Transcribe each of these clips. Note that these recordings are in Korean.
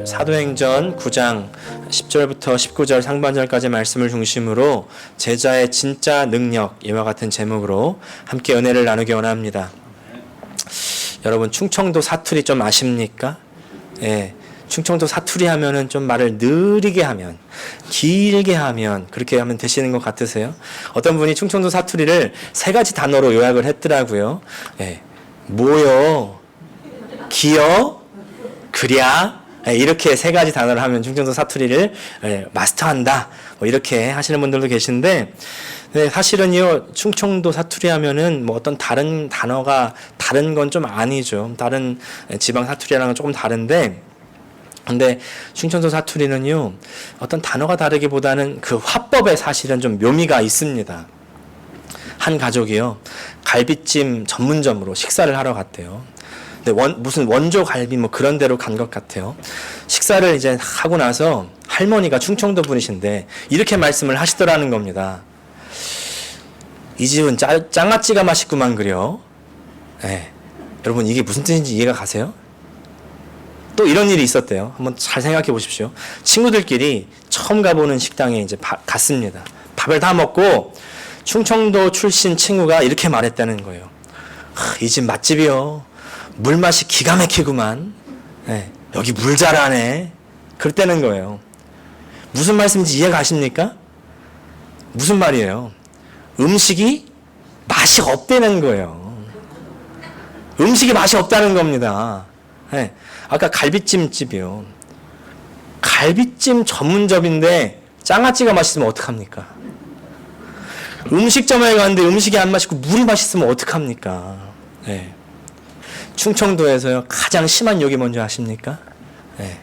사도행전 9장 10절부터 19절 상반절까지 말씀을 중심으로 제자의 진짜 능력, 이와 같은 제목으로 함께 은혜를 나누기 원합니다. 여러분, 충청도 사투리 좀 아십니까? 예. 충청도 사투리 하면은 좀 말을 느리게 하면, 길게 하면, 그렇게 하면 되시는 것 같으세요? 어떤 분이 충청도 사투리를 3가지 단어로 요약을 했더라고요. 예. 뭐요? 기요? 그랴? 예, 이렇게 3가지 단어를 하면 충청도 사투리를 마스터한다. 뭐 이렇게 하시는 분들도 계신데, 네, 사실은요, 충청도 사투리 하면은 뭐 어떤 다른 단어가 다른 건 좀 아니죠. 다른 지방 사투리랑은 조금 다른데, 근데 충청도 사투리는요, 어떤 단어가 다르기보다는 그 화법에 사실은 좀 묘미가 있습니다. 한 가족이요, 갈비찜 전문점으로 식사를 하러 갔대요. 근데 무슨 원조 갈비 뭐 그런 데로 간 것 같아요. 식사를 이제 하고 나서 할머니가 충청도 분이신데 이렇게 말씀을 하시더라는 겁니다. 이 집은 짱아찌가 맛있구만 그려. 네. 여러분, 이게 무슨 뜻인지 이해가 가세요? 또 이런 일이 있었대요. 한번 잘 생각해 보십시오. 친구들끼리 처음 가보는 식당에 이제 갔습니다. 밥을 다 먹고 충청도 출신 친구가 이렇게 말했다는 거예요. 이 집 맛집이요, 물맛이 기가 막히구만. 네, 여기 물 잘하네. 그랬다는 거예요. 무슨 말씀인지 이해가 가십니까? 무슨 말이에요? 음식이 맛이 없다는 거예요. 음식이 맛이 없다는 겁니다. 네. 아까 갈비찜집이요, 갈비찜 전문점인데 짱아찌가 맛있으면 어떡합니까? 음식점에 갔는데 음식이 안 맛있고 물이 맛있으면 어떡합니까? 네. 충청도에서요, 가장 심한 욕이 뭔지 아십니까? 네.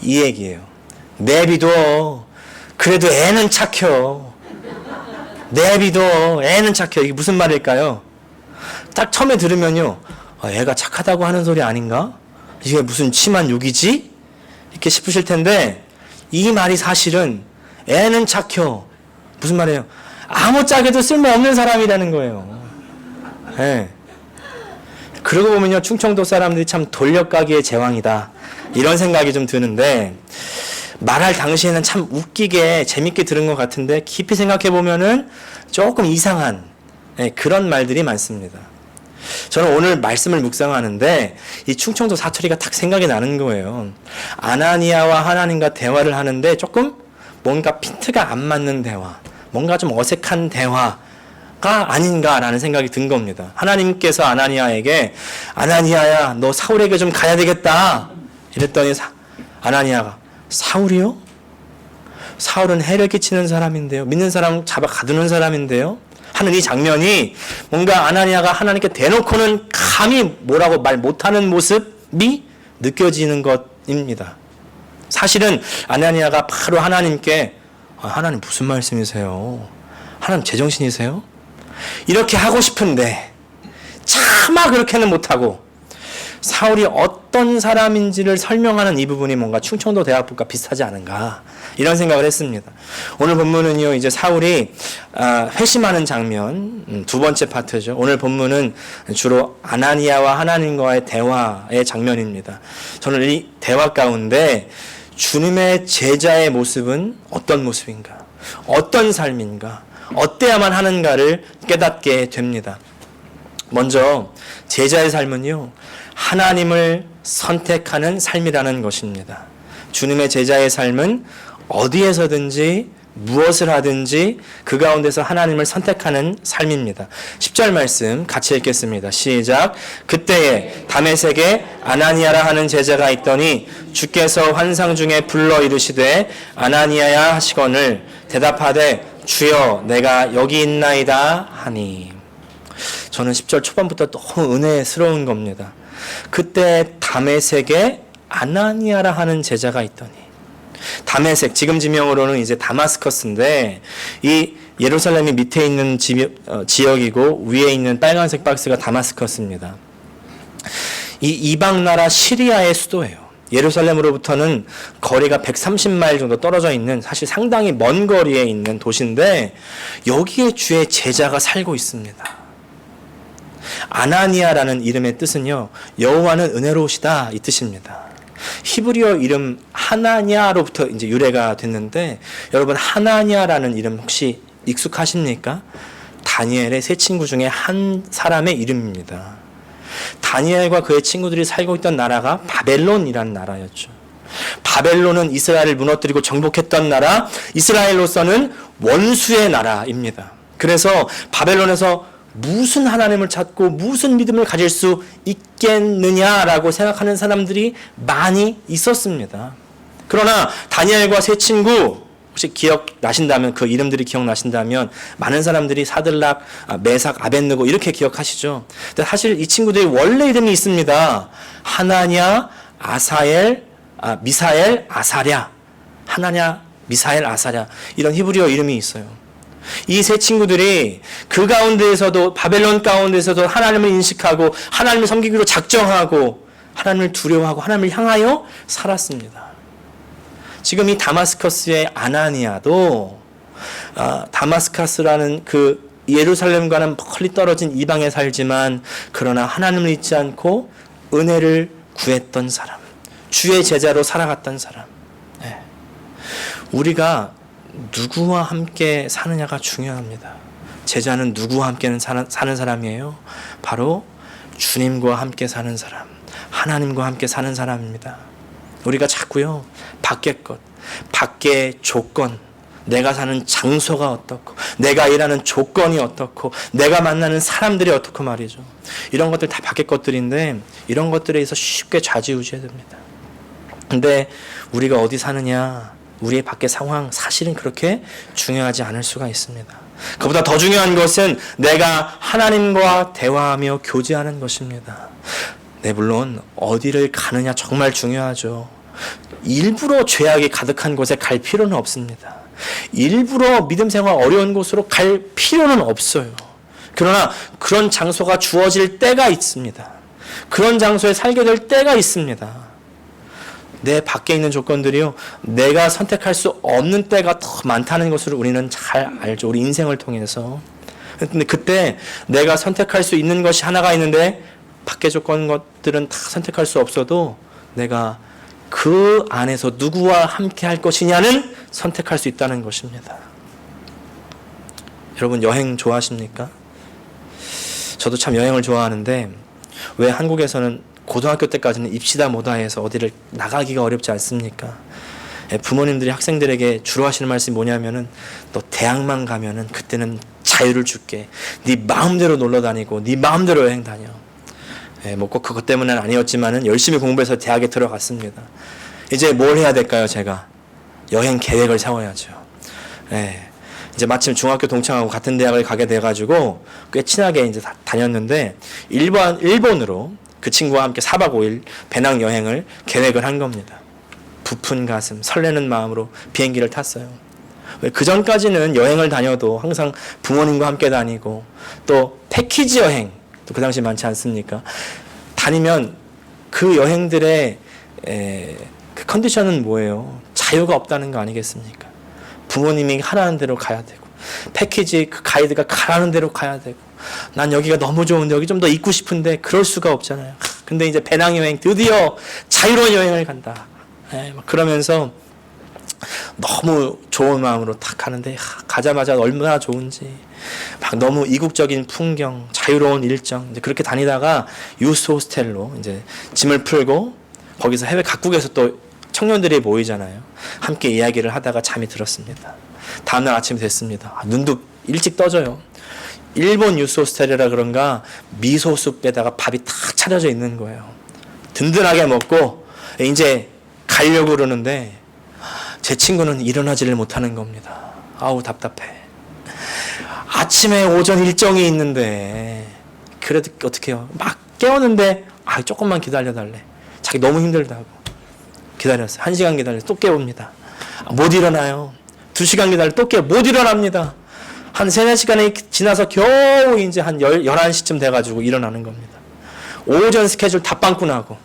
이 얘기예요. 내비둬. 그래도 애는 착혀. 내비둬. 애는 착혀. 이게 무슨 말일까요? 딱 처음에 들으면요, 애가 착하다고 하는 소리 아닌가? 이게 무슨 심한 욕이지? 이렇게 싶으실 텐데, 이 말이 사실은 애는 착혀. 무슨 말이에요? 아무짝에도 쓸모없는 사람이라는 거예요. 네. 그러고 보면요, 충청도 사람들이 참 돌려가기의 제왕이다, 이런 생각이 좀 드는데, 말할 당시에는 참 웃기게 재밌게 들은 것 같은데 깊이 생각해 보면은 조금 이상한, 네, 그런 말들이 많습니다. 저는 오늘 말씀을 묵상하는데 이 충청도 사투리가 딱 생각이 나는 거예요. 아나니아와 하나님과 대화를 하는데 조금 뭔가 핀트가 안 맞는 대화, 뭔가 좀 어색한 대화가 아닌가라는 생각이 든 겁니다. 하나님께서 아나니아에게, 아나니아야, 너 사울에게 좀 가야 되겠다 이랬더니 아나니아가, 사울이요? 사울은 해를 끼치는 사람인데요, 믿는 사람 잡아 가두는 사람인데요, 하는 이 장면이 뭔가 아나니아가 하나님께 대놓고는 감히 뭐라고 말 못하는 모습이 느껴지는 것입니다. 사실은 아나니아가 바로 하나님께, 하나님 무슨 말씀이세요? 하나님 제정신이세요? 이렇게 하고 싶은데 차마 그렇게는 못하고 사울이 어떤 사람인지를 설명하는 이 부분이 뭔가 충청도 대화법과 비슷하지 않은가, 이런 생각을 했습니다. 오늘 본문은요, 이제 사울이 회심하는 장면, 2번째 파트죠. 오늘 본문은 주로 아나니아와 하나님과의 대화의 장면입니다. 저는 이 대화 가운데 주님의 제자의 모습은 어떤 모습인가, 어떤 삶인가, 어때야만 하는가를 깨닫게 됩니다. 먼저 제자의 삶은요, 하나님을 선택하는 삶이라는 것입니다. 주님의 제자의 삶은 어디에서든지 무엇을 하든지 그 가운데서 하나님을 선택하는 삶입니다. 10절 말씀 같이 읽겠습니다. 시작. 그때에 다메섹에 아나니아라 하는 제자가 있더니 주께서 환상 중에 불러 이르시되 아나니아야 하시거늘 대답하되 주여 내가 여기 있나이다 하니. 저는 10절 초반부터 너무 은혜스러운 겁니다. 그때 다메섹에 아나니아라 하는 제자가 있더니, 다메섹, 지금 지명으로는 이제 다마스커스인데, 이 예루살렘이 밑에 있는 지역이고 위에 있는 빨간색 박스가 다마스커스입니다. 이 이방 나라 시리아의 수도예요. 예루살렘으로부터는 거리가 130마일 정도 떨어져 있는, 사실 상당히 먼 거리에 있는 도시인데 여기에 주의 제자가 살고 있습니다. 아나니아라는 이름의 뜻은요, 여호와는 은혜로우시다, 이 뜻입니다. 히브리어 이름 하나냐로부터 이제 유래가 됐는데, 여러분 하나냐라는 이름 혹시 익숙하십니까? 다니엘의 세 친구 중에 한 사람의 이름입니다. 다니엘과 그의 친구들이 살고 있던 나라가 바벨론이라는 나라였죠. 바벨론은 이스라엘을 무너뜨리고 정복했던 나라, 이스라엘로서는 원수의 나라입니다. 그래서 바벨론에서 무슨 하나님을 찾고 무슨 믿음을 가질 수 있겠느냐라고 생각하는 사람들이 많이 있었습니다. 그러나 다니엘과 세 친구, 혹시 기억나신다면, 그 이름들이 기억나신다면 많은 사람들이 사들락, 메삭, 아벳느고 이렇게 기억하시죠. 근데 사실 이 친구들이 원래 이름이 있습니다. 하나냐, 아사엘, 미사엘, 아사랴. 하나냐, 미사엘, 아사랴. 이런 히브리어 이름이 있어요. 이 세 친구들이 그 가운데에서도, 바벨론 가운데에서도 하나님을 인식하고 하나님을 섬기기로 작정하고 하나님을 두려워하고 하나님을 향하여 살았습니다. 지금 이 다마스커스의 아나니아도 다마스커스라는 그 예루살렘과는 멀리 떨어진 이방에 살지만, 그러나 하나님을 잊지 않고 은혜를 구했던 사람, 주의 제자로 살아갔던 사람. 네. 우리가 누구와 함께 사느냐가 중요합니다. 제자는 누구와 함께 사는 사람이에요? 바로 주님과 함께 사는 사람, 하나님과 함께 사는 사람입니다. 우리가 자꾸요, 밖의 것, 밖의 조건, 내가 사는 장소가 어떻고, 내가 일하는 조건이 어떻고, 내가 만나는 사람들이 어떻고 말이죠. 이런 것들 다 밖의 것들인데, 이런 것들에 의해서 쉽게 좌지우지해야 됩니다. 근데 우리가 어디 사느냐, 우리의 밖의 상황, 사실은 그렇게 중요하지 않을 수가 있습니다. 그보다 더 중요한 것은 내가 하나님과 대화하며 교제하는 것입니다. 네, 물론 어디를 가느냐 정말 중요하죠. 일부러 죄악이 가득한 곳에 갈 필요는 없습니다. 일부러 믿음 생활 어려운 곳으로 갈 필요는 없어요. 그러나 그런 장소가 주어질 때가 있습니다. 그런 장소에 살게 될 때가 있습니다. 내 밖에 있는 조건들이요, 내가 선택할 수 없는 때가 더 많다는 것을 우리는 잘 알죠. 우리 인생을 통해서. 근데 그때 내가 선택할 수 있는 것이 하나가 있는데, 밖의 조건 것들은 다 선택할 수 없어도 내가 그 안에서 누구와 함께 할 것이냐는 선택할 수 있다는 것입니다. 여러분 여행 좋아하십니까? 저도 참 여행을 좋아하는데, 왜 한국에서는 고등학교 때까지는 입시다 뭐다 해서 어디를 나가기가 어렵지 않습니까? 부모님들이 학생들에게 주로 하시는 말씀이 뭐냐면은, 너 대학만 가면은 그때는 자유를 줄게. 네 마음대로 놀러 다니고 네 마음대로 여행 다녀. 뭐 꼭 그것 때문은 아니었지만은 열심히 공부해서 대학에 들어갔습니다. 이제 뭘 해야 될까요? 제가 여행 계획을 세워야죠. 이제 마침 중학교 동창하고 같은 대학을 가게 돼가지고 꽤 친하게 이제 다녔는데, 일본으로 그 친구와 함께 4박 5일 배낭 여행을 계획을 한 겁니다. 부푼 가슴, 설레는 마음으로 비행기를 탔어요. 그 전까지는 여행을 다녀도 항상 부모님과 함께 다니고, 또 패키지 여행, 또 그 당시 많지 않습니까? 다니면 그 여행들의 그 컨디션은 뭐예요? 자유가 없다는 거 아니겠습니까? 부모님이 하라는 대로 가야 되고, 패키지 그 가이드가 가라는 대로 가야 되고, 난 여기가 너무 좋은데 여기 좀 더 있고 싶은데 그럴 수가 없잖아요. 근데 이제 배낭여행, 드디어 자유로운 여행을 간다. 그러면서 너무 좋은 마음으로 딱 가는데, 가자마자 얼마나 좋은지, 막 너무 이국적인 풍경, 자유로운 일정, 이제 그렇게 다니다가 유스 호스텔로 이제 짐을 풀고, 거기서 해외 각국에서 또 청년들이 모이잖아요. 함께 이야기를 하다가 잠이 들었습니다. 다음날 아침이 됐습니다. 눈도 일찍 떠져요. 일본 유스 호스텔이라 그런가 미소숲에다가 밥이 탁 차려져 있는 거예요. 든든하게 먹고 이제 가려고 그러는데, 제 친구는 일어나지를 못하는 겁니다. 아우 답답해. 아침에 오전 일정이 있는데, 그래도 어떻게 해요? 막 깨웠는데, 조금만 기다려달래. 자기 너무 힘들다고 기다렸어요. 1시간 기다려서 또 깨웁니다. 못 일어나요. 2시간 기다려 또 못 일어납니다. 한 3, 4시간이 지나서 겨우 이제 한 11시쯤 돼가지고 일어나는 겁니다. 오전 스케줄 다 빵꾸 나고.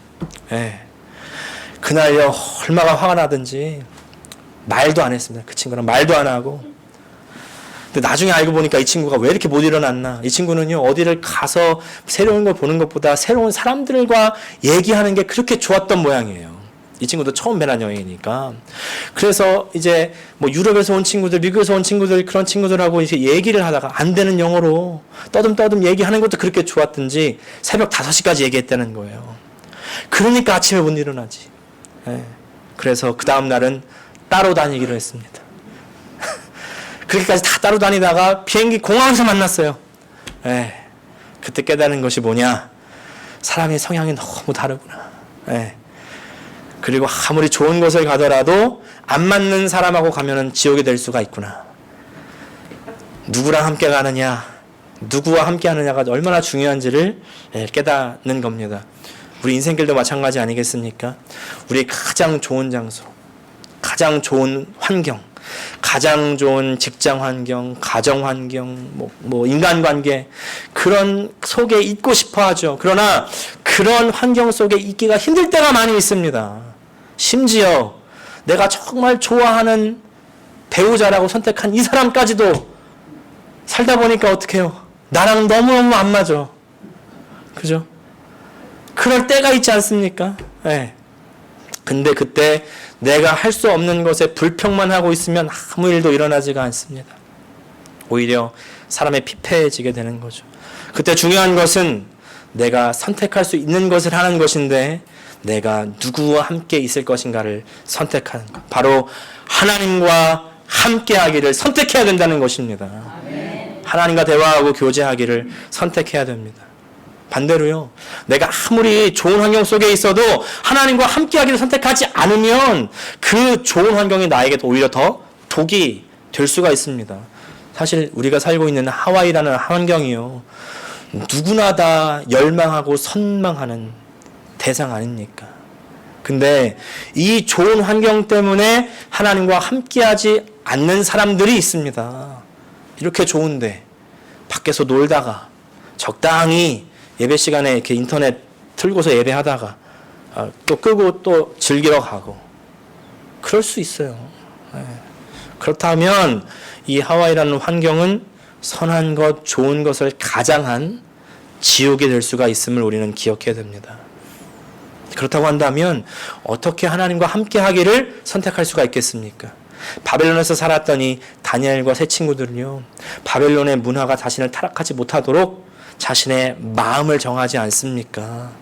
그날요, 얼마나 화가 나든지 말도 안 했습니다. 그 친구랑 말도 안 하고. 근데 나중에 알고 보니까 이 친구가 왜 이렇게 못 일어났나. 이 친구는요, 어디를 가서 새로운 걸 보는 것보다 새로운 사람들과 얘기하는 게 그렇게 좋았던 모양이에요. 이 친구도 처음 배낭 여행이니까. 그래서 이제 뭐 유럽에서 온 친구들, 미국에서 온 친구들, 그런 친구들하고 이제 얘기를 하다가 안 되는 영어로 떠듬떠듬 얘기하는 것도 그렇게 좋았든지 새벽 5시까지 얘기했다는 거예요. 그러니까 아침에 못 일어나지. 예. 그래서 그 다음 날은 따로 다니기로 했습니다. 그렇게까지 다 따로 다니다가 비행기 공항에서 만났어요. 예. 그때 깨달은 것이 뭐냐? 사람의 성향이 너무 다르구나. 예. 그리고 아무리 좋은 곳을 가더라도 안 맞는 사람하고 가면은 지옥이 될 수가 있구나. 누구랑 함께 가느냐, 누구와 함께 하느냐가 얼마나 중요한지를 깨닫는 겁니다. 우리 인생길도 마찬가지 아니겠습니까? 우리 가장 좋은 장소, 가장 좋은 환경, 가장 좋은 직장 환경, 가정 환경, 뭐 인간관계, 그런 속에 있고 싶어 하죠. 그러나 그런 환경 속에 있기가 힘들 때가 많이 있습니다. 심지어 내가 정말 좋아하는 배우자라고 선택한 이 사람까지도 살다 보니까 어떻게 해요? 나랑 너무너무 안 맞아. 그죠? 그럴 때가 있지 않습니까? 네. 근데 그때 내가 할 수 없는 것에 불평만 하고 있으면 아무 일도 일어나지가 않습니다. 오히려 사람의 피폐해지게 되는 거죠. 그때 중요한 것은 내가 선택할 수 있는 것을 하는 것인데 내가 누구와 함께 있을 것인가를 선택하는 것. 바로 하나님과 함께 하기를 선택해야 된다는 것입니다. 하나님과 대화하고 교제하기를 선택해야 됩니다. 반대로요, 내가 아무리 좋은 환경 속에 있어도 하나님과 함께 하기를 선택하지 않으면 그 좋은 환경이 나에게 오히려 더 독이 될 수가 있습니다. 사실 우리가 살고 있는 하와이라는 환경이요, 누구나 다 열망하고 선망하는 대상 아닙니까? 근데 이 좋은 환경 때문에 하나님과 함께하지 않는 사람들이 있습니다. 이렇게 좋은데 밖에서 놀다가 적당히 예배 시간에 이렇게 인터넷 틀고서 예배하다가 또 끄고 또 즐기러 가고 그럴 수 있어요. 그렇다면 이 하와이라는 환경은 선한 것, 좋은 것을 가장한 지옥이 될 수가 있음을 우리는 기억해야 됩니다. 그렇다고 한다면 어떻게 하나님과 함께 하기를 선택할 수가 있겠습니까? 바벨론에서 살았더니 다니엘과 세 친구들은요, 바벨론의 문화가 자신을 타락하지 못하도록 자신의 마음을 정하지 않습니까?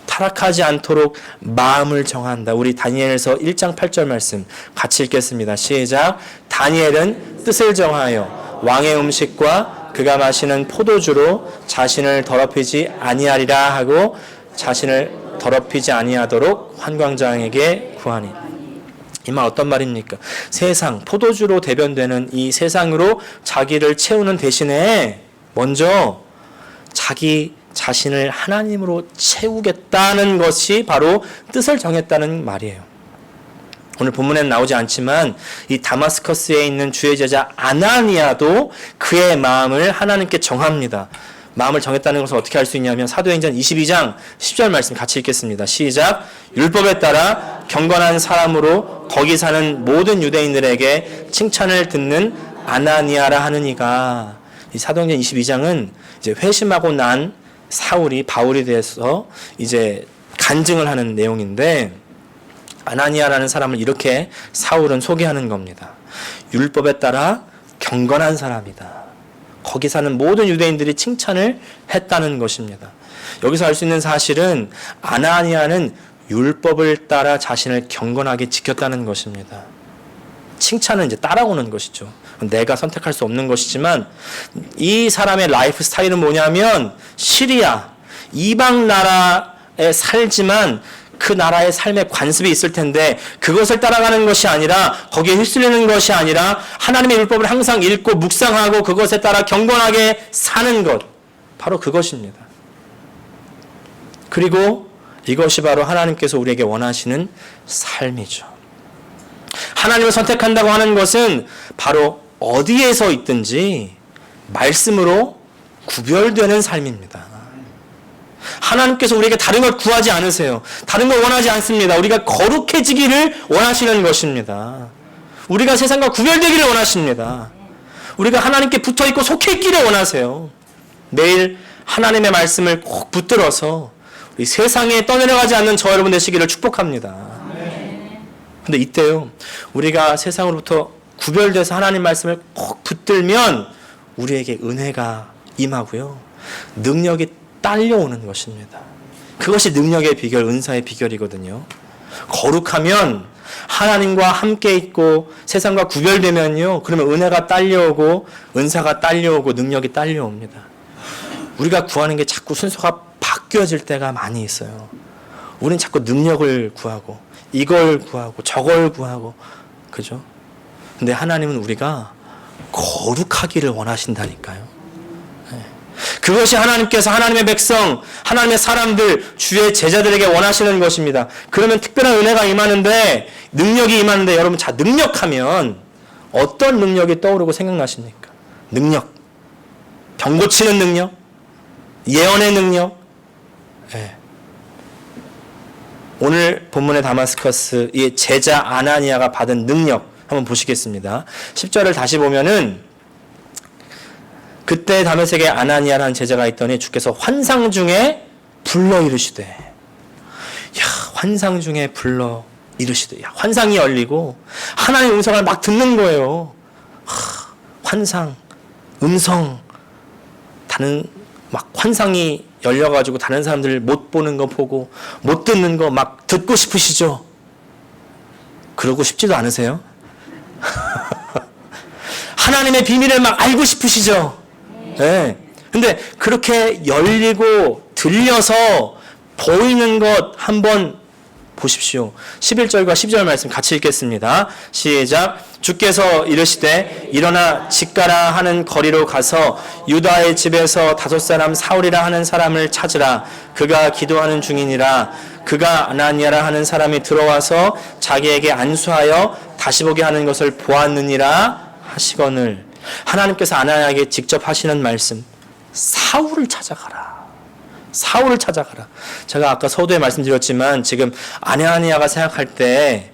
타락하지 않도록 마음을 정한다. 우리 다니엘서 1장 8절 말씀 같이 읽겠습니다. 시작. 다니엘은 뜻을 정하여 왕의 음식과 그가 마시는 포도주로 자신을 더럽히지 아니하리라 하고 자신을 더럽히지 아니하도록 환관장에게 구하니. 이 말 어떤 말입니까? 세상, 포도주로 대변되는 이 세상으로 자기를 채우는 대신에 먼저 자기 자신을 하나님으로 채우겠다는 것이 바로 뜻을 정했다는 말이에요. 오늘 본문에는 나오지 않지만 이 다마스커스에 있는 주의 제자 아나니아도 그의 마음을 하나님께 정합니다. 마음을 정했다는 것을 어떻게 알 수 있냐면 사도행전 22장 10절 말씀 같이 읽겠습니다. 시작. 율법에 따라 경건한 사람으로 거기 사는 모든 유대인들에게 칭찬을 듣는 아나니아라 하느니가. 이 사도행전 22장은 이제 회심하고 난 바울이 대해서 이제 간증을 하는 내용인데, 아나니아라는 사람을 이렇게 사울은 소개하는 겁니다. 율법에 따라 경건한 사람이다. 거기 사는 모든 유대인들이 칭찬을 했다는 것입니다. 여기서 알 수 있는 사실은 아나니아는 율법을 따라 자신을 경건하게 지켰다는 것입니다. 칭찬은 이제 따라오는 것이죠. 내가 선택할 수 없는 것이지만 이 사람의 라이프 스타일은 뭐냐면 시리아, 이방 나라에 살지만 그 나라의 삶에 관습이 있을 텐데 그것을 따라가는 것이 아니라, 거기에 휩쓸리는 것이 아니라 하나님의 율법을 항상 읽고 묵상하고 그것에 따라 경건하게 사는 것, 바로 그것입니다. 그리고 이것이 바로 하나님께서 우리에게 원하시는 삶이죠. 하나님을 선택한다고 하는 것은 바로 어디에서 있든지 말씀으로 구별되는 삶입니다. 하나님께서 우리에게 다른 걸 구하지 않으세요. 다른 걸 원하지 않습니다. 우리가 거룩해지기를 원하시는 것입니다. 우리가 세상과 구별되기를 원하십니다. 우리가 하나님께 붙어있고 속해있기를 원하세요. 매일 하나님의 말씀을 꼭 붙들어서 우리 세상에 떠내려가지 않는 저 여러분 되시기를 축복합니다. 근데 이때요, 우리가 세상으로부터 구별돼서 하나님 말씀을 꼭 붙들면 우리에게 은혜가 임하고요, 능력이 딸려오는 것입니다. 그것이 능력의 비결, 은사의 비결이거든요. 거룩하면 하나님과 함께 있고 세상과 구별되면요, 그러면 은혜가 딸려오고 은사가 딸려오고 능력이 딸려옵니다. 우리가 구하는 게 자꾸 순서가 바뀌어질 때가 많이 있어요. 우리는 자꾸 능력을 구하고 이걸 구하고 저걸 구하고, 그죠? 근데 하나님은 우리가 거룩하기를 원하신다니까요. 그것이 하나님께서 하나님의 백성, 하나님의 사람들, 주의 제자들에게 원하시는 것입니다. 그러면 특별한 은혜가 임하는데, 능력이 임하는데, 여러분, 자, 능력하면 어떤 능력이 떠오르고 생각나십니까? 능력. 병 고치는 능력, 예언의 능력. 네. 오늘 본문의 다마스커스, 이 제자 아나니아가 받은 능력 한번 보시겠습니다. 10절을 다시 보면은, 그때 다메섹에 아나니아라는 제자가 있더니 주께서 환상 중에 불러 이르시되, 야, 환상 중에 불러 이르시되, 야, 환상이 열리고 하나님의 음성을 막 듣는 거예요. 환상, 음성, 다른 막 환상이 열려가지고 다른 사람들 못 보는 거 보고 못 듣는 거 막 듣고 싶으시죠? 그러고 싶지도 않으세요? 하나님의 비밀을 막 알고 싶으시죠? 네. 근데 그렇게 열리고 들려서 보이는 것 한번 보십시오. 11절과 12절 말씀 같이 읽겠습니다. 시작. 주께서 이르시되 일어나 직가라 하는 거리로 가서 유다의 집에서 5사람 사울이라 하는 사람을 찾으라. 그가 기도하는 중이니라. 그가 아나니아라 하는 사람이 들어와서 자기에게 안수하여 다시 보게 하는 것을 보았느니라 하시거늘. 하나님께서 아나니아에게 직접 하시는 말씀, 사울을 찾아가라. 사울을 찾아가라. 제가 아까 서두에 말씀드렸지만 지금 아나니아가 생각할 때,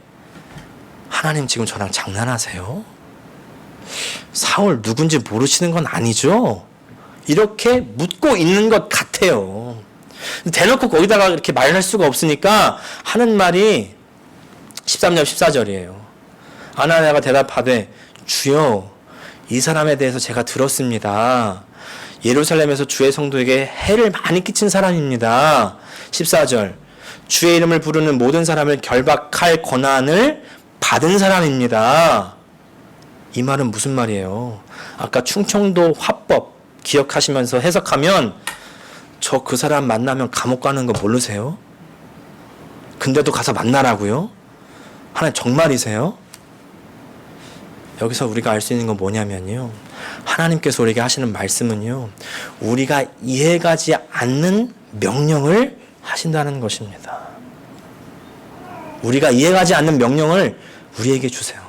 하나님 지금 저랑 장난하세요? 사울 누군지 모르시는 건 아니죠? 이렇게 묻고 있는 것 같아요. 대놓고 거기다가 이렇게 말할 수가 없으니까 하는 말이 13절 14절이에요. 아나니아가 대답하되, 주여, 이 사람에 대해서 제가 들었습니다. 예루살렘에서 주의 성도에게 해를 많이 끼친 사람입니다. 14절. 주의 이름을 부르는 모든 사람을 결박할 권한을 받은 사람입니다. 이 말은 무슨 말이에요? 아까 충청도 화법 기억하시면서 해석하면, 저 그 사람 만나면 감옥 가는 거 모르세요? 근데도 가서 만나라고요? 하나님 정말이세요? 여기서 우리가 알 수 있는 건 뭐냐면요, 하나님께서 우리에게 하시는 말씀은요, 우리가 이해가지 않는 명령을 하신다는 것입니다. 우리가 이해가지 않는 명령을 우리에게 주세요.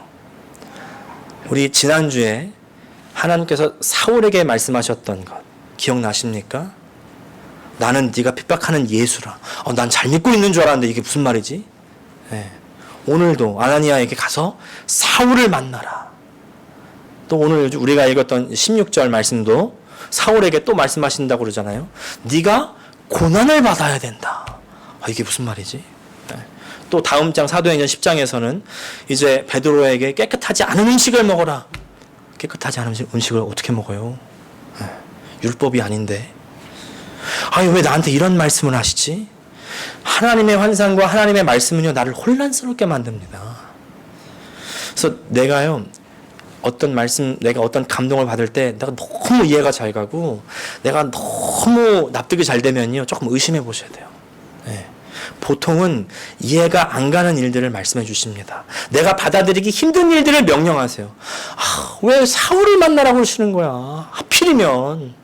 우리 지난주에 하나님께서 사울에게 말씀하셨던 것 기억나십니까? 나는 네가 핍박하는 예수라. 난 잘 믿고 있는 줄 알았는데 이게 무슨 말이지? 네. 오늘도 아나니아에게 가서 사울을 만나라. 또 오늘 우리가 읽었던 16절 말씀도 사울에게 또 말씀하신다고 그러잖아요. 네가 고난을 받아야 된다. 이게 무슨 말이지? 또 다음 장 사도행전 10장에서는 이제 베드로에게 깨끗하지 않은 음식을 먹어라. 깨끗하지 않은 음식을 어떻게 먹어요? 율법이 아닌데. 왜 나한테 이런 말씀을 하시지? 하나님의 환상과 하나님의 말씀은요, 나를 혼란스럽게 만듭니다. 그래서 내가요, 어떤 말씀, 내가 어떤 감동을 받을 때 내가 너무 이해가 잘 가고 내가 너무 납득이 잘 되면요, 조금 의심해 보셔야 돼요. 네. 보통은 이해가 안 가는 일들을 말씀해 주십니다. 내가 받아들이기 힘든 일들을 명령하세요. 왜 사울을 만나라고 그러시는 거야? 하필이면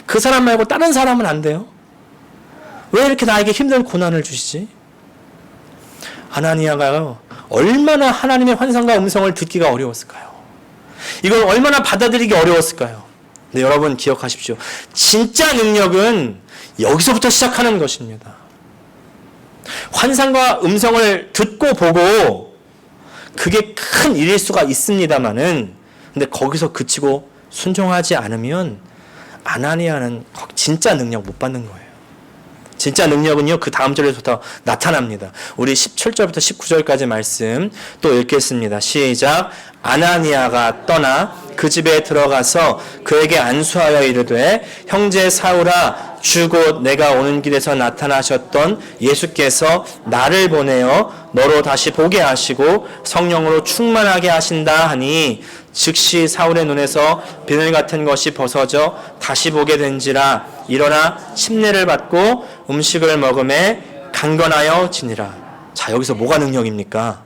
그 사람 말고 다른 사람은 안 돼요? 왜 이렇게 나에게 힘든 고난을 주시지? 아나니아가 얼마나 하나님의 환상과 음성을 듣기가 어려웠을까요? 이걸 얼마나 받아들이기 어려웠을까요? 근데 여러분 기억하십시오. 진짜 능력은 여기서부터 시작하는 것입니다. 환상과 음성을 듣고 보고 그게 큰 일일 수가 있습니다만은, 근데 거기서 그치고 순종하지 않으면 아나니아는 진짜 능력 못 받는 거예요. 진짜 능력은요, 그 다음 절에부터 나타납니다. 우리 17절부터 19절까지 말씀 또 읽겠습니다. 시작. 아나니아가 떠나 그 집에 들어가서 그에게 안수하여 이르되, 형제 사울아, 주 곧 내가 오는 길에서 나타나셨던 예수께서 나를 보내어 너로 다시 보게 하시고 성령으로 충만하게 하신다 하니, 즉시 사울의 눈에서 비늘 같은 것이 벗어져 다시 보게 된지라. 일어나 침례를 받고 음식을 먹음에 강건하여 지니라. 자, 여기서 뭐가 능력입니까?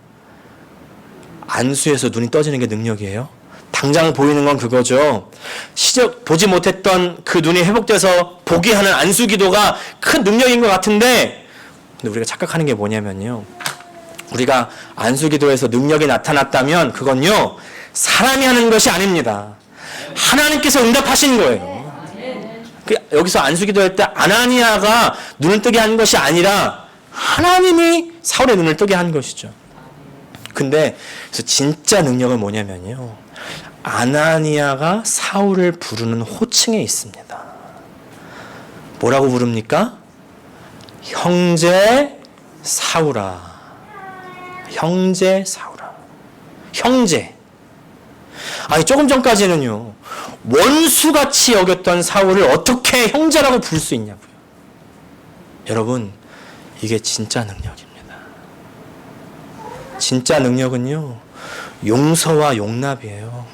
안수에서 눈이 떠지는 게 능력이에요? 당장 보이는 건 그거죠. 시적 보지 못했던 그 눈이 회복돼서 보게 하는 안수 기도가 큰 능력인 것 같은데, 근데 우리가 착각하는 게 뭐냐면요, 우리가 안수 기도에서 능력이 나타났다면 그건요, 사람이 하는 것이 아닙니다. 하나님께서 응답하신 거예요. 여기서 안수 기도할 때 아나니아가 눈을 뜨게 한 것이 아니라 하나님이 사울의 눈을 뜨게 한 것이죠. 근데 그래서 진짜 능력은 뭐냐면요, 아나니아가 사울을 부르는 호칭에 있습니다. 뭐라고 부릅니까? 형제 사울아. 형제 사울아. 형제. 아니, 조금 전까지는요, 원수같이 여겼던 사울을 어떻게 형제라고 부를 수 있냐고요. 여러분, 이게 진짜 능력입니다. 진짜 능력은요, 용서와 용납이에요.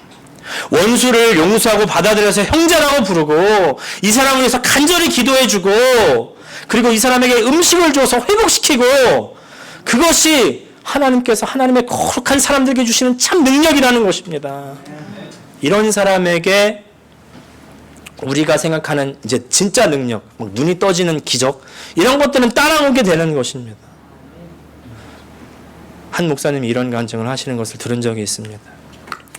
원수를 용서하고 받아들여서 형제라고 부르고, 이 사람을 위해서 간절히 기도해주고, 그리고 이 사람에게 음식을 줘서 회복시키고, 그것이 하나님께서 하나님의 거룩한 사람들에게 주시는 참 능력이라는 것입니다. 이런 사람에게 우리가 생각하는 이제 진짜 능력, 눈이 떠지는 기적, 이런 것들은 따라오게 되는 것입니다. 한 목사님이 이런 간증을 하시는 것을 들은 적이 있습니다.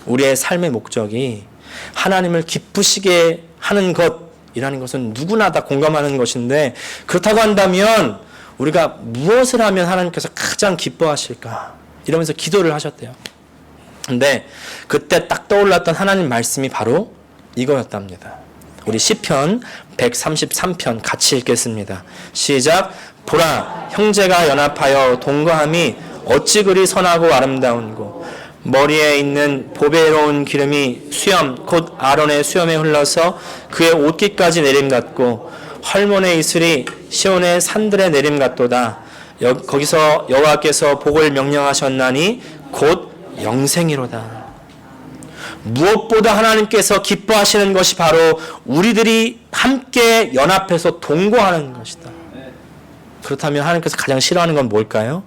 우리의 삶의 목적이 하나님을 기쁘시게 하는 것이라는 것은 누구나 다 공감하는 것인데, 그렇다고 한다면 우리가 무엇을 하면 하나님께서 가장 기뻐하실까? 이러면서 기도를 하셨대요. 근데 그때 딱 떠올랐던 하나님 말씀이 바로 이거였답니다. 우리 시편 133편 같이 읽겠습니다. 시작. 보라, 형제가 연합하여 동거함이 어찌 그리 선하고 아름다운고, 머리에 있는 보배로운 기름이 수염 곧 아론의 수염에 흘러서 그의 옷깃까지 내림 같고, 헐몬의 이슬이 시온의 산들의 내림 같도다. 거기서 여호와께서 복을 명령하셨나니 곧 영생이로다. 무엇보다 하나님께서 기뻐하시는 것이 바로 우리들이 함께 연합해서 동거하는 것이다. 그렇다면 하나님께서 가장 싫어하는 건 뭘까요?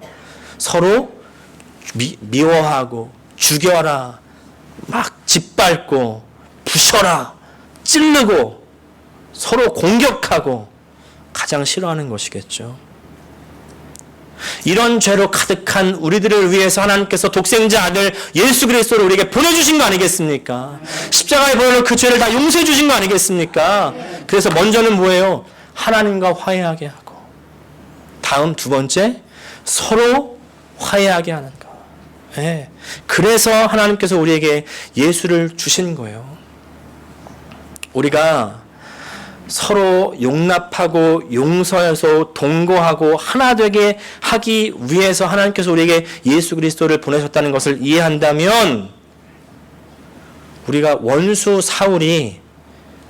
서로 미워하고 죽여라, 막 짓밟고 부셔라, 찌르고 서로 공격하고 가장 싫어하는 것이겠죠. 이런 죄로 가득한 우리들을 위해서 하나님께서 독생자 아들 예수 그리스도를 우리에게 보내주신 거 아니겠습니까? 십자가에 보내는 그 죄를 다 용서해 주신 거 아니겠습니까? 그래서 먼저는 뭐예요? 하나님과 화해하게 하고, 다음 두 번째, 서로 화해하게 하는 거. 네. 그래서 하나님께서 우리에게 예수를 주신 거예요. 우리가 서로 용납하고 용서해서 동거하고 하나 되게 하기 위해서 하나님께서 우리에게 예수 그리스도를 보내셨다는 것을 이해한다면, 우리가 원수 사울이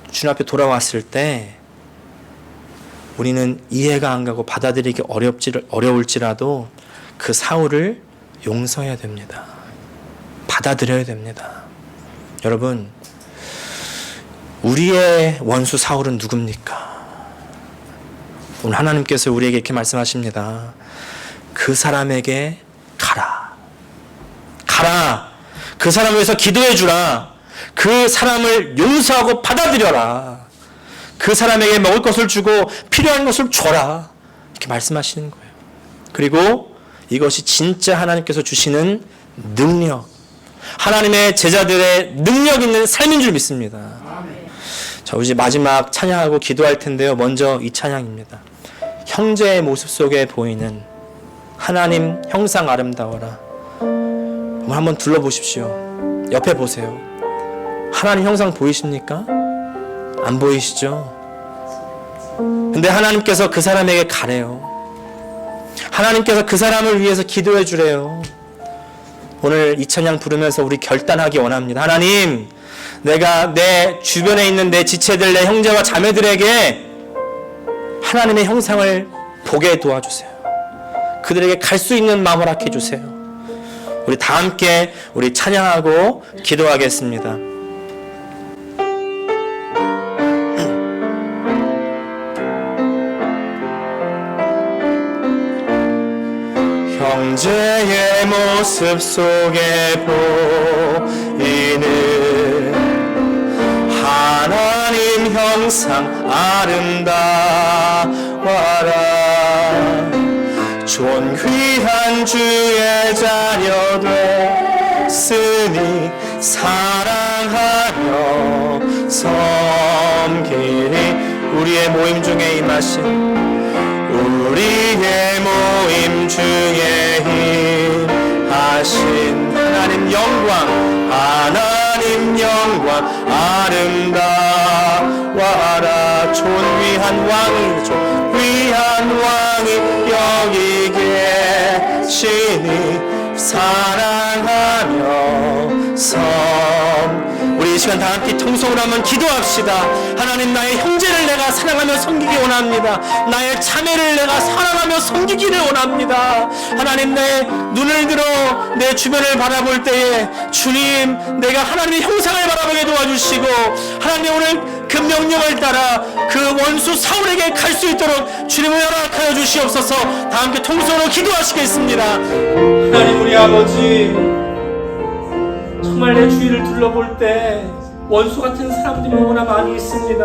주님 앞에 돌아왔을 때 우리는 이해가 안 가고 받아들이기 어려울지라도 그 사울을 용서해야 됩니다. 받아들여야 됩니다. 여러분, 우리의 원수 사울은 누굽니까? 오늘 하나님께서 우리에게 이렇게 말씀하십니다. 그 사람에게 가라. 가라. 그 사람을 위해서 기도해 주라. 그 사람을 용서하고 받아들여라. 그 사람에게 먹을 것을 주고 필요한 것을 줘라. 이렇게 말씀하시는 거예요. 그리고 이것이 진짜 하나님께서 주시는 능력, 하나님의 제자들의 능력 있는 삶인 줄 믿습니다. 자, 이제 마지막 찬양하고 기도할 텐데요. 먼저 이 찬양입니다. 형제의 모습 속에 보이는 하나님 형상 아름다워라. 한번 둘러보십시오. 옆에 보세요. 하나님 형상 보이십니까? 안 보이시죠? 근데 하나님께서 그 사람에게 가래요. 하나님께서 그 사람을 위해서 기도해 주래요. 오늘 이 찬양 부르면서 우리 결단하기 원합니다. 하나님, 내가 내 주변에 있는 내 지체들, 내 형제와 자매들에게 하나님의 형상을 보게 도와주세요. 그들에게 갈 수 있는 마음을 허락해 주세요. 우리 다 함께 우리 찬양하고 기도하겠습니다. 형제의 모습 속에 보이는 하나님 형상 아름다워라. 존귀한 주의 자녀 됐으니 사랑하며 섬기리. 우리의 모임 중에 임하신 우리의 모임 중에 임하신 하나님 영광, 하나님 영광 아름다워라. 존귀한 왕이 여기 계시니 사랑하며 우리 이 시간 다 함께 통성으로 한번 기도합시다. 하나님, 나의 형제를 내가 사랑하며 섬기기 원합니다. 나의 자매를 내가 사랑하며 섬기기를 원합니다. 하나님, 내 눈을 들어 내 주변을 바라볼 때에 주님, 내가 하나님의 형상을 바라보게 도와주시고, 하나님 오늘 그 명령을 따라 그 원수 사울에게 갈 수 있도록 주님을 허락하여 주시옵소서. 다 함께 통성으로 기도하시겠습니다. 하나님, 우리 아버지, 정말 내 주위를 둘러볼 때 원수 같은 사람들이 너무나 많이 있습니다.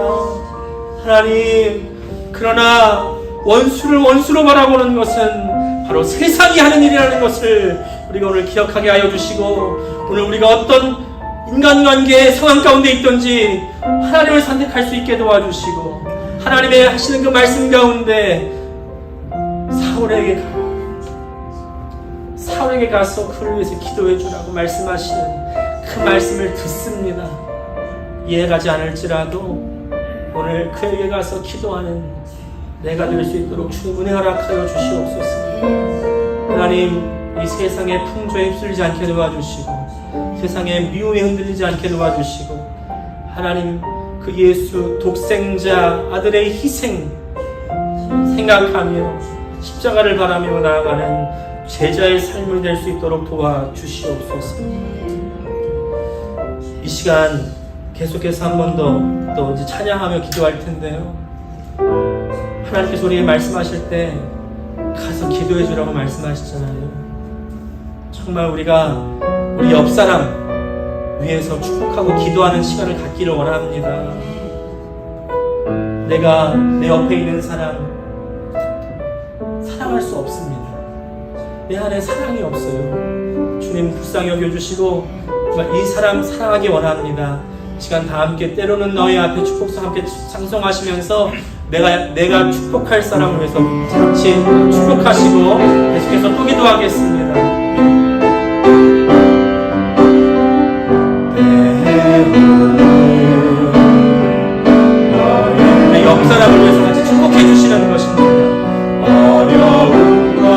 하나님, 그러나 원수를 원수로 바라보는 것은 바로 세상이 하는 일이라는 것을 우리가 오늘 기억하게 하여 주시고, 오늘 우리가 어떤 인간관계의 상황 가운데 있든지 하나님을 선택할 수 있게 도와주시고, 하나님의 하시는 그 말씀 가운데 사울에게 가서 그를 위해서 기도해 주라고 말씀하시는 그 말씀을 듣습니다. 이해가지 않을지라도 오늘 그에게 가서 기도하는 내가 될 수 있도록 주님 은혜 허락하여 주시옵소서. 하나님, 이 세상의 풍조에 휩쓸리지 않게 도와주시고, 세상의 미움에 흔들리지 않게 도와주시고, 하나님, 그 예수 독생자 아들의 희생 생각하며 십자가를 바라며 나아가는 제자의 삶을 낼 수 있도록 도와주시옵소서. 이 시간 계속해서 한 번 더 이제 찬양하며 기도할 텐데요, 하나님께서 우리에게 말씀하실 때 가서 기도해 주라고 말씀하시잖아요. 정말 우리가 우리 옆 사람 위해서 축복하고 기도하는 시간을 갖기를 원합니다. 내가 내 옆에 있는 사람 사랑할 수 없습니다. 내 안에 사랑이 없어요. 주님 불쌍히 여겨주시고 정말 이 사람 사랑하기 원합니다. 시간 다 함께 때로는 너희 앞에 축복성 함께 찬송하시면서 내가 축복할 사람을 위해서 같이 축복하시고 계속해서 또 기도하겠습니다. 옆 사람을 위해서 같이 축복해 주시라는 것입니다. 어려움과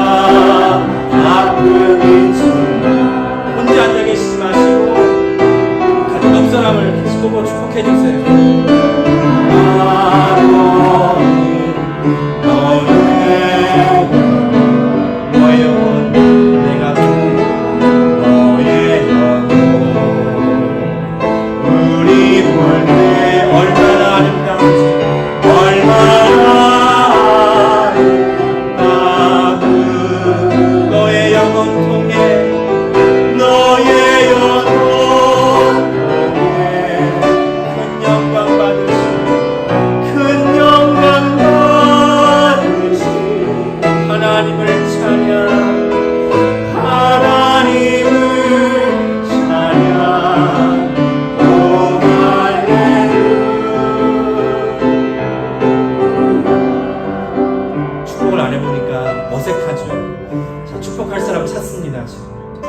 아픔이 있지만 혼자 앉아 계시지 마시고 같은 옆 사람을 같이 보고 축복해 주세요.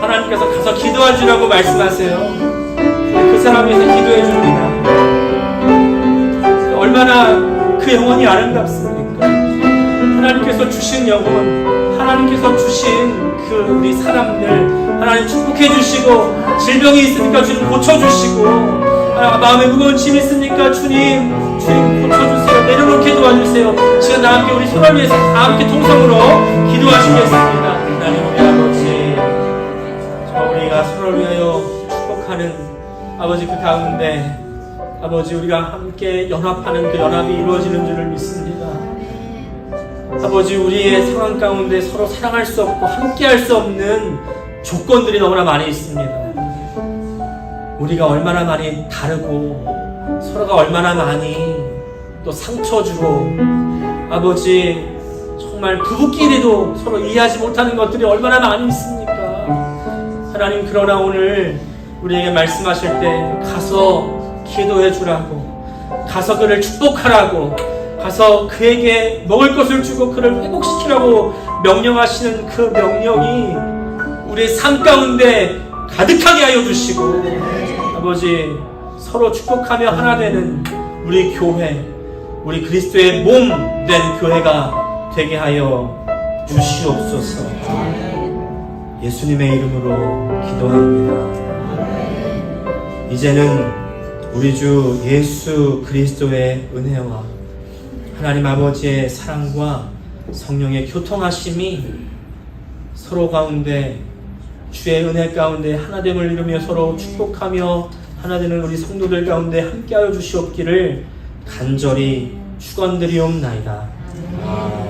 하나님께서 가서 기도해 주라고 말씀하세요. 그 사람 위해서 기도해 줍니다. 얼마나 그 영혼이 아름답습니까? 하나님께서 주신 영혼, 하나님께서 주신 그 우리 사람들 하나님 축복해 주시고, 질병이 있으니까 주님 고쳐주시고, 마음에 무거운 짐이 있으니까 주님 고쳐주세요. 내려놓게 도와주세요. 지금 다 함께 우리 서로를 위해서 다 함께 통성으로 기도하시겠습니다. 하나님 우리 아버지, 우리가 서로를 위하여 축복하는 아버지 그 가운데 아버지 우리가 함께 연합하는 그 연합이 이루어지는 줄을 믿습니다. 아버지 우리의 상황 가운데 서로 사랑할 수 없고 함께 할 수 없는 조건들이 너무나 많이 있습니다. 우리가 얼마나 많이 다르고 서로가 얼마나 많이 또 상처 주고 아버지 정말 부부끼리도 서로 이해하지 못하는 것들이 얼마나 많이 있습니까? 하나님, 그러나 오늘 우리에게 말씀하실 때 가서 기도해 주라고, 가서 그를 축복하라고, 가서 그에게 먹을 것을 주고 그를 회복시키라고 명령하시는 그 명령이 우리의 삶 가운데 가득하게 하여 주시고, 아버지 서로 축복하며 하나 되는 우리 교회, 우리 그리스도의 몸 된 교회가 되게 하여 주시옵소서. 예수님의 이름으로 기도합니다. 이제는 우리 주 예수 그리스도의 은혜와 하나님 아버지의 사랑과 성령의 교통하심이 서로 가운데 주의 은혜 가운데 하나됨을 이루며 서로 축복하며 하나되는 우리 성도들 가운데 함께하여 주시옵기를 간절히 축원드리옵나이다. 아멘.